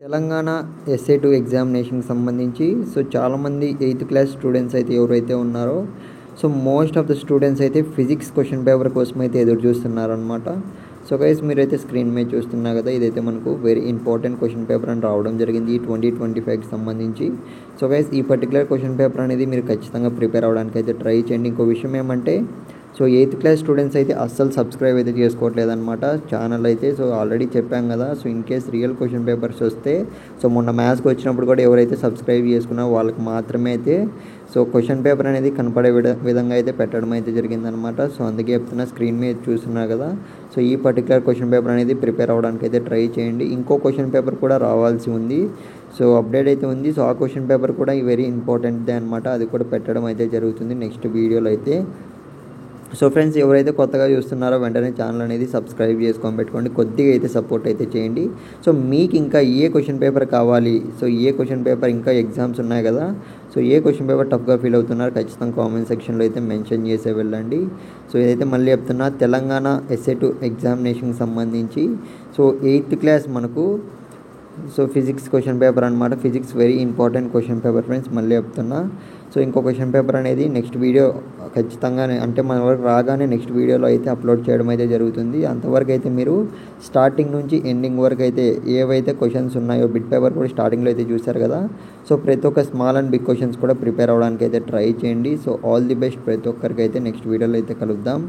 తెలంగాణ ఎస్ఏ2 ఎగ్జామినేషన్కి సంబంధించి చాలామంది 8th class students అయితే ఎవరైతే ఉన్నారో మోస్ట్ ఆఫ్ ద స్టూడెంట్స్ అయితే ఫిజిక్స్ క్వశ్చన్ పేపర్ కోసం అయితే ఎదురు చూస్తున్నారనమాట. గైస్ మీరైతే స్క్రీన్ మీద చూస్తున్నారు కదా, ఇదైతే మనకు వెరీ ఇంపార్టెంట్ క్వశ్చన్ పేపర్ అని రావడం జరిగింది 2025కి సంబంధించి. గైస్ ఈ పర్టికులర్ క్వశ్చన్ పేపర్ అనేది మీరు ఖచ్చితంగా ప్రిపేర్ అవ్వడానికి అయితే ట్రై చేయండి. ఇంకో విషయం ఏమంటే 8th క్లాస్ స్టూడెంట్స్ అయితే అస్సలు సబ్స్క్రైబ్ అయితే చేసుకోవట్లేదు అనమాట ఛానల్ అయితే. ఆల్రెడీ చెప్పాం కదా, in case real question papers వస్తే మొన్న మ్యాథ్స్కి వచ్చినప్పుడు కూడా ఎవరైతే సబ్స్క్రైబ్ చేసుకున్నారో వాళ్ళకి మాత్రమే అయితే క్వశ్చన్ పేపర్ అనేది కనపడే విధంగా అయితే పెట్టడం అయితే జరిగిందనమాట. అందుకే చెప్తున్నా, స్క్రీన్ మీద చూస్తున్నారు కదా, ఈ పర్టికులర్ క్వశ్చన్ పేపర్ అనేది ప్రిపేర్ అవ్వడానికి అయితే ట్రై చేయండి. ఇంకో క్వశ్చన్ పేపర్ కూడా రావాల్సి ఉంది, అప్డేట్ అయితే ఉంది. ఆ క్వశ్చన్ పేపర్ కూడా వెరీ ఇంపార్టెంట్దే అనమాట, అది కూడా పెట్టడం అయితే జరుగుతుంది నెక్స్ట్ వీడియోలో అయితే. ఫ్రెండ్స్ ఎవరైతే కొత్తగా చూస్తున్నారో వెంటనే ఛానల్ అనేది సబ్స్క్రైబ్ చేసుకొని పెట్టుకోండి, కొద్దిగా అయితే సపోర్ట్ అయితే చేయండి. మీకు ఇంకా ఏ క్వశ్చన్ పేపర్ కావాలి, ఏ క్వశ్చన్ పేపర్ ఇంకా ఎగ్జామ్స్ ఉన్నాయి కదా, ఏ క్వశ్చన్ పేపర్ టఫ్గా ఫీల్ అవుతున్నారు ఖచ్చితంగా కామెంట్ సెక్షన్లో అయితే మెన్షన్ చేసే వెళ్ళండి. ఇదైతే మళ్ళీ చెప్తున్నా, తెలంగాణ ఎస్ఏ2 ఎగ్జామినేషన్కి సంబంధించి 8th క్లాస్ మనకు ఫిజిక్స్ క్వశ్చన్ పేపర్ అనమాట. Physics very important question paper friends, మళ్ళీ చెప్తున్నా. ఇంకో క్వశ్చన్ పేపర్ అనేది నెక్స్ట్ వీడియో ఖచ్చితంగా, అంటే మన వరకు రాగానే నెక్స్ట్ వీడియోలో అయితే అప్లోడ్ చేయడం అయితే జరుగుతుంది. అంతవరకు అయితే మీరు స్టార్టింగ్ నుంచి ఎండింగ్ వరకు అయితే ఏవైతే క్వశ్చన్స్ ఉన్నాయో, బిట్ పేపర్ కూడా స్టార్టింగ్లో అయితే చూశారు కదా, ప్రతి ఒక్క స్మాల్ అండ్ బిగ్ క్వశ్చన్స్ కూడా ప్రిపేర్ అవ్వడానికి అయితే ట్రై చేయండి. ఆల్ ది బెస్ట్ ప్రతి ఒక్కరికి అయితే. నెక్స్ట్ వీడియోలో అయితే కలుద్దాం.